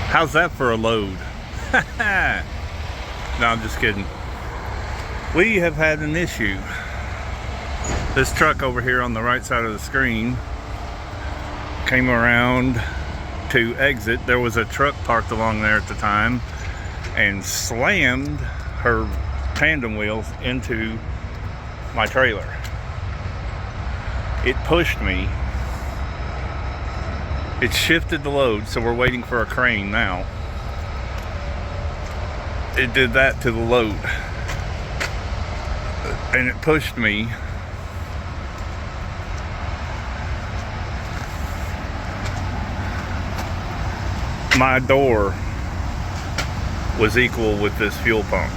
How's that for a load? No, I'm just kidding. We have had an issue. This truck over here on the right side of the screen came around to exit. There was a truck parked along there at the time and slammed her tandem wheels into my trailer. It pushed me. It shifted the load, so we're waiting for a crane now. It did that to the load. And it pushed me. My door was equal with this fuel pump.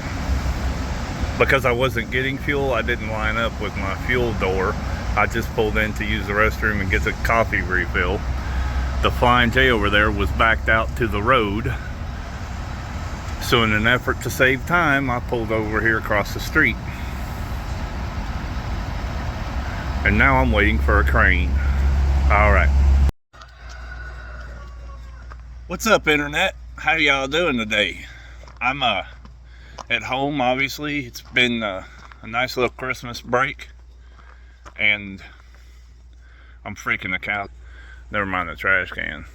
Because I wasn't getting fuel, I didn't line up with my fuel door. I just pulled in to use the restroom and get the coffee refill. The Flying J over there was backed out to the road. So in an effort to save time, I pulled over here across the street. And now I'm waiting for a crane. All right. What's up, internet? How y'all doing today? I'm at home, obviously. It's been a nice little Christmas break. And I'm freaking the cow. Never mind the trash can.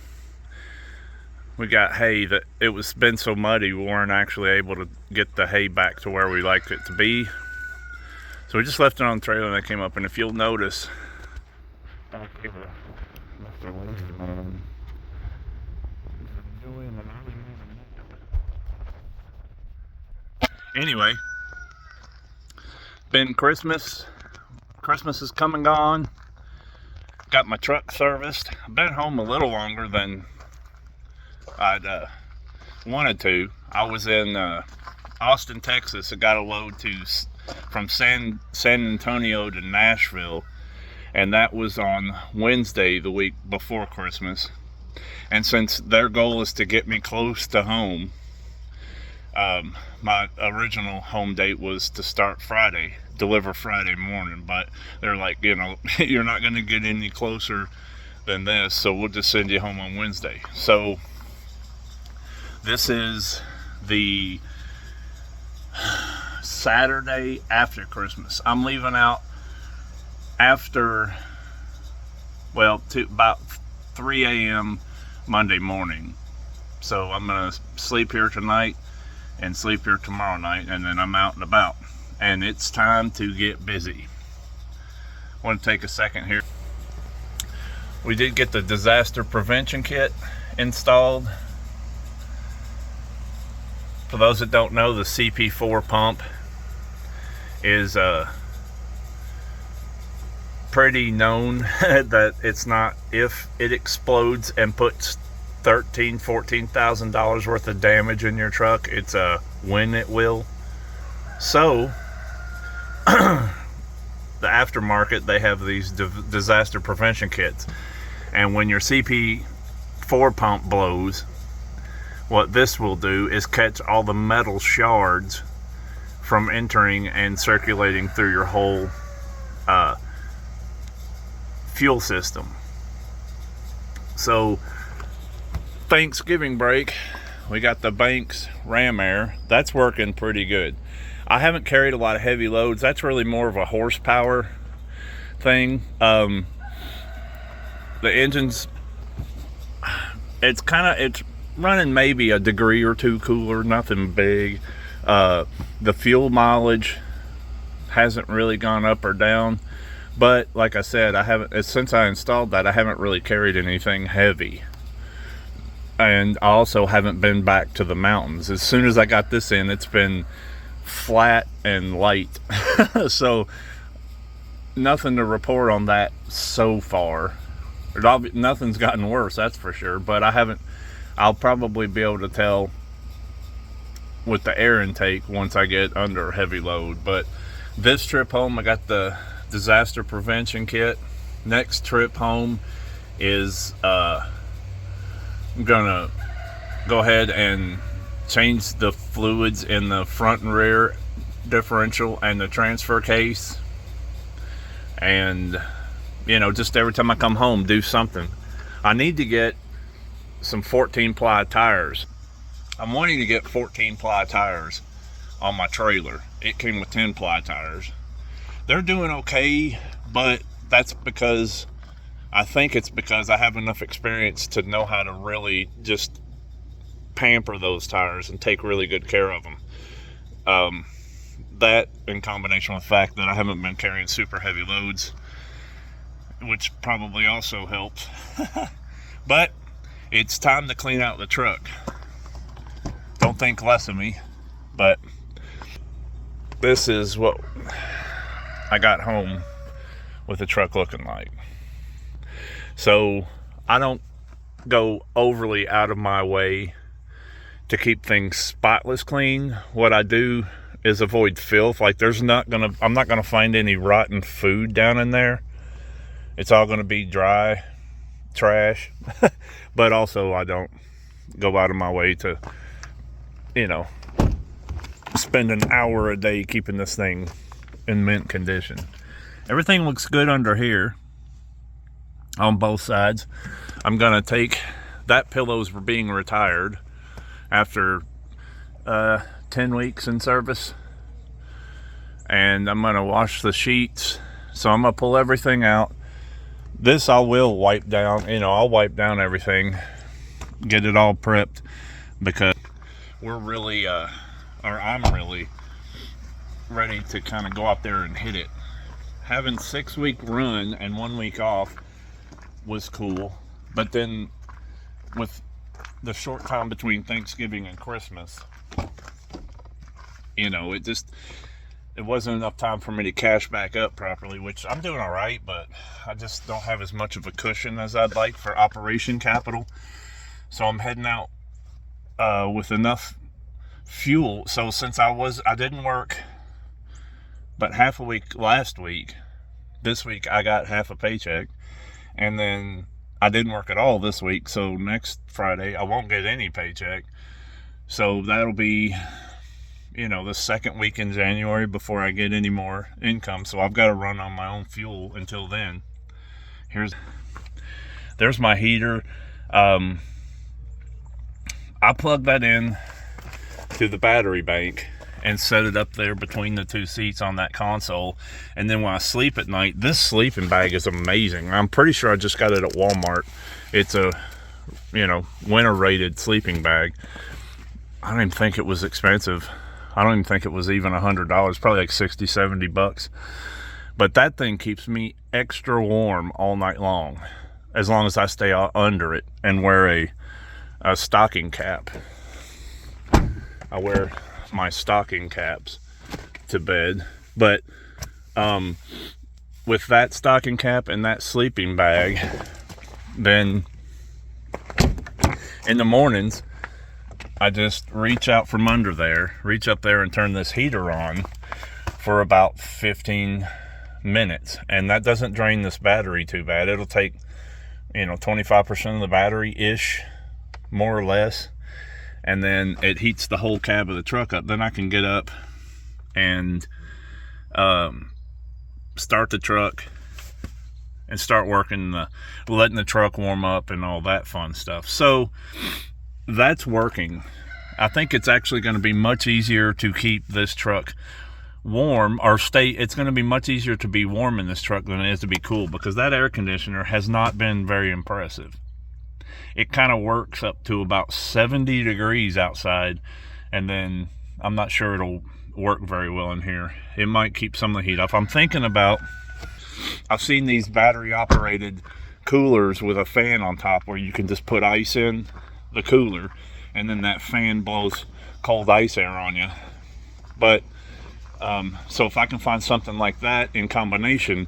We got hay that it was been so muddy we weren't actually able to get the hay back to where we liked it to be. So we just left it on the trailer and they came up, and if you'll notice anyway, been Christmas is come and gone. Got my truck serviced. I've been home a little longer than I'd wanted to. I was in Austin, Texas. I got a load from San Antonio to Nashville, and that was on Wednesday, the week before Christmas. And since their goal is to get me close to home, my original home date was to start Friday, deliver Friday morning, but they're like, you know, you're not going to get any closer than this, so we'll just send you home on Wednesday. So this is the Saturday after Christmas. I'm leaving out after, well, to about 3 a.m. Monday morning. So I'm going to sleep here tonight and sleep here tomorrow night, and then I'm out and about. And it's time to get busy. I want to take a second here. We did get the disaster prevention kit installed. For those that don't know, the CP4 pump is pretty known that it's not, if it explodes and puts $13,000-$14,000 worth of damage in your truck, it's when it will. So the aftermarket, they have these disaster prevention kits, and when your CP4 pump blows, what this will do is catch all the metal shards from entering and circulating through your whole fuel system. So Thanksgiving break, we got the Banks Ram Air. That's working pretty good. I haven't carried a lot of heavy loads. That's really more of a horsepower thing. The engine's, it's running maybe a degree or two cooler, nothing big. The fuel mileage hasn't really gone up or down, but like I said, since I installed that, I haven't really carried anything heavy. And I also haven't been back to the mountains. As soon as I got this in, it's been flat and light. So nothing to report on that so far. Nothing's gotten worse, that's for sure, but I'll probably be able to tell with the air intake once I get under a heavy load. But this trip home, I got the disaster prevention kit. Next trip home is I'm gonna go ahead and change the fluids in the front and rear differential and the transfer case, and you know, just every time I come home, do something. I need to get some 14 ply tires. I'm wanting to get 14 ply tires on my trailer. It came with 10 ply tires. They're doing okay, but that's because I think it's because I have enough experience to know how to really just pamper those tires and take really good care of them. That in combination with the fact that I haven't been carrying super heavy loads, which probably also helps. But it's time to clean out the truck. Don't think less of me, but this is what I got home with the truck looking like. So I don't go overly out of my way to keep things spotless clean. What I do is avoid filth. Like I'm not gonna find any rotten food down in there. It's all gonna be dry trash. But also I don't go out of my way to, spend an hour a day keeping this thing in mint condition. Everything looks good under here on both sides. I'm gonna take that pillow's being retired after 10 weeks in service, and I'm gonna wash the sheets. So I'm gonna pull everything out. This I will wipe down. I'll wipe down everything, get it all prepped, because I'm really ready to kind of go out there and hit it. Having 6-week run and 1 week off was cool, but then with the short time between Thanksgiving and Christmas, it wasn't enough time for me to cash back up properly, which I'm doing all right, but I just don't have as much of a cushion as I'd like for operation capital. So I'm heading out with enough fuel. So since I didn't work but half a week last week, this week I got half a paycheck, and then I didn't work at all this week. So next Friday I won't get any paycheck. So that'll be the second week in January before I get any more income. So I've got to run on my own fuel until then. There's my heater. I plug that in to the battery bank and set it up there between the two seats on that console. And then when I sleep at night, this sleeping bag is amazing. I'm pretty sure I just got it at Walmart. It's a winter rated sleeping bag. I don't even think it was expensive. I don't even think it was even $100, probably like 60, 70 bucks. But that thing keeps me extra warm all night long as I stay under it and wear a stocking cap. I wear my stocking caps to bed. But with that stocking cap and that sleeping bag, then in the mornings, I just reach out from under there, reach up there and turn this heater on for about 15 minutes. And that doesn't drain this battery too bad. It'll take, 25% of the battery-ish, more or less. And then it heats the whole cab of the truck up. Then I can get up and start the truck and start working, letting the truck warm up and all that fun stuff. So that's working. I think it's actually going to be much easier to keep this truck warm, it's going to be much easier to be warm in this truck than it is to be cool, because that air conditioner has not been very impressive. It kind of works up to about 70 degrees outside, and then I'm not sure it'll work very well in here. It might keep some of the heat off. I've seen these battery operated coolers with a fan on top where you can just put ice in the cooler and then that fan blows cold ice air on you. But so if I can find something like that in combination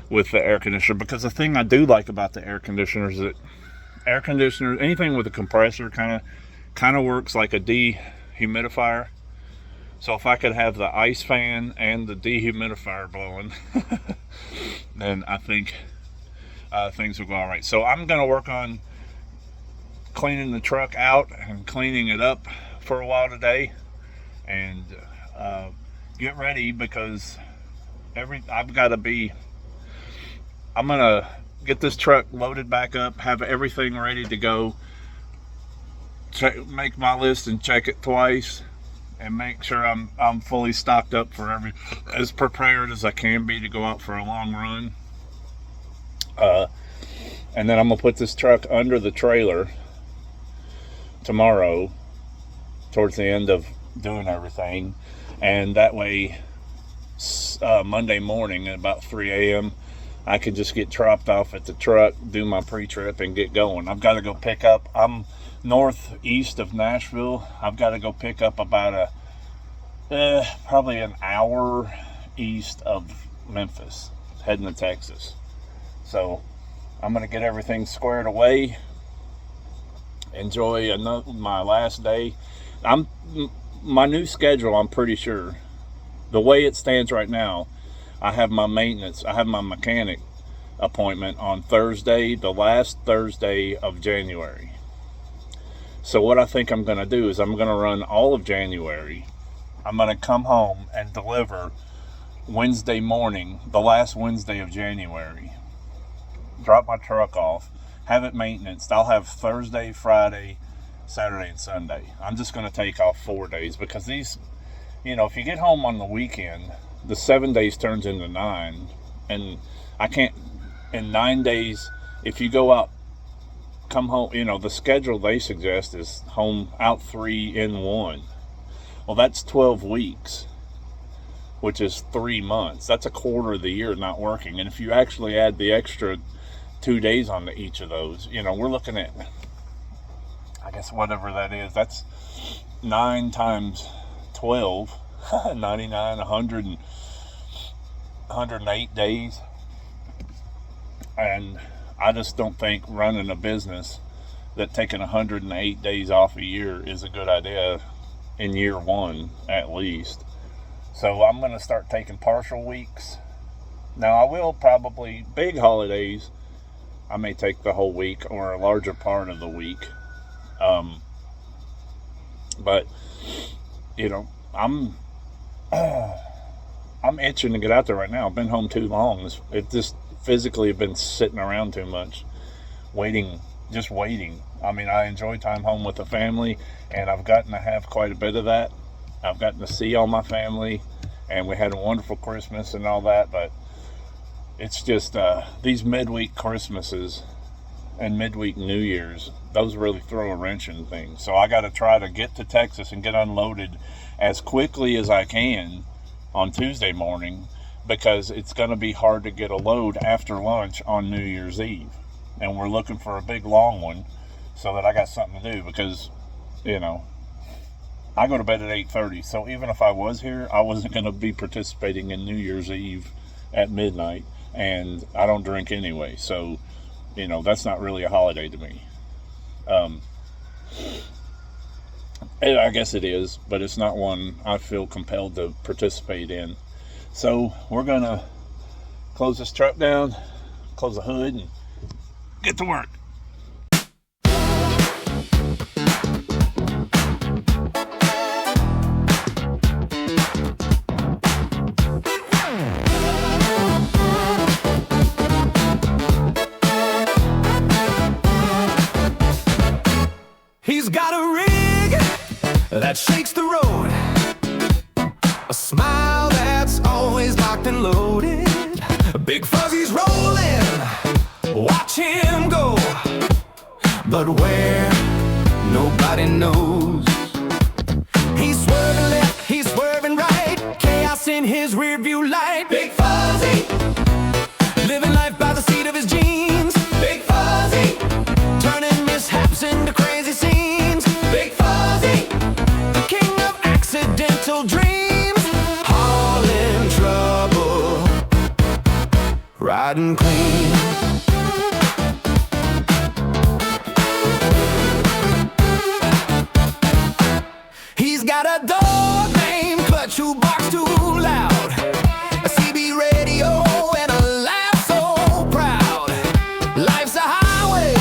with the air conditioner, because the thing I do like about the air conditioner is that anything with a compressor kind of works like a dehumidifier. So if I could have the ice fan and the dehumidifier blowing, then I think things will go all right. So I'm going to work on cleaning the truck out and cleaning it up for a while today, and get ready, because I'm gonna get this truck loaded back up, have everything ready to go make my list and check it twice, and make sure I'm fully stocked up for as prepared as I can be to go out for a long run. And then I'm gonna put this truck under the trailer tomorrow, towards the end of doing everything, and that way Monday morning at about 3 a.m. I can just get dropped off at the truck, do my pre-trip, and get going. I've got to go pick up. I'm northeast of Nashville. I've got to go pick up about probably an hour east of Memphis, heading to Texas. So I'm going to get everything squared away, enjoy my last day. My new schedule, I'm pretty sure, the way it stands right now, I have my mechanic appointment on Thursday, the last Thursday of January. So what I think I'm going to do is I'm going to run all of January. I'm going to come home and deliver Wednesday morning, the last Wednesday of January. Drop my truck off, have it maintenanced. I'll have Thursday, Friday, Saturday, and Sunday. I'm just going to take off 4 days, because these, if you get home on the weekend, the 7 days turns into 9, and I can't, in 9 days, if you go out, come home, the schedule they suggest is home out 3 in 1. Well, that's 12 weeks, which is 3 months. That's a quarter of the year not working. And if you actually add the extra 2 days onto each of those, we're looking at, I guess, whatever that is, that's 9 times 12, 99, 100, 108 days. And I just don't think running a business that taking 108 days off a year is a good idea in year one, at least. So I'm going to start taking partial weeks. Now, I will probably, big holidays, I may take the whole week or a larger part of the week. But, I'm itching to get out there right now. I've been home too long. It just physically have been sitting around too much, just waiting. I mean, I enjoy time home with the family, and I've gotten to have quite a bit of that. I've gotten to see all my family, and we had a wonderful Christmas and all that, but it's just these midweek Christmases and midweek New Year's, those really throw a wrench in things. So I got to try to get to Texas and get unloaded as quickly as I can on Tuesday morning, because it's going to be hard to get a load after lunch on New Year's Eve. And we're looking for a big long one so that I got something to do, because, I go to bed at 8:30. So even if I was here, I wasn't going to be participating in New Year's Eve at midnight. And I don't drink anyway. So, that's not really a holiday to me. I guess it is, but it's not one I feel compelled to participate in. So we're going to close this truck down, close the hood, and get to work. He's got a rig that shakes the road, a smile that's always locked and loaded, big fuzzies rolling, watch him go, but where, nobody knows. He's swerving left, he's swerving right, chaos in his rearview light. Big fuzzy, living life by the seat of his jeans. Big fuzzy, turning mishaps into crazy scenes. Big fuzzy, the king of accidental dreams, all in trouble, riding clean. He's got a dog named Clutch who barks too loud, a CB radio and a laugh so proud. Life's a highway,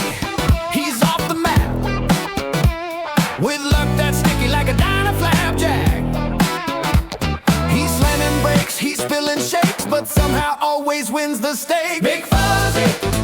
he's off the map, with luck that's sticky like a dino flapjack. He's slamming brakes, he's spilling shakes, but somehow always wins the stake. Big fuzzy,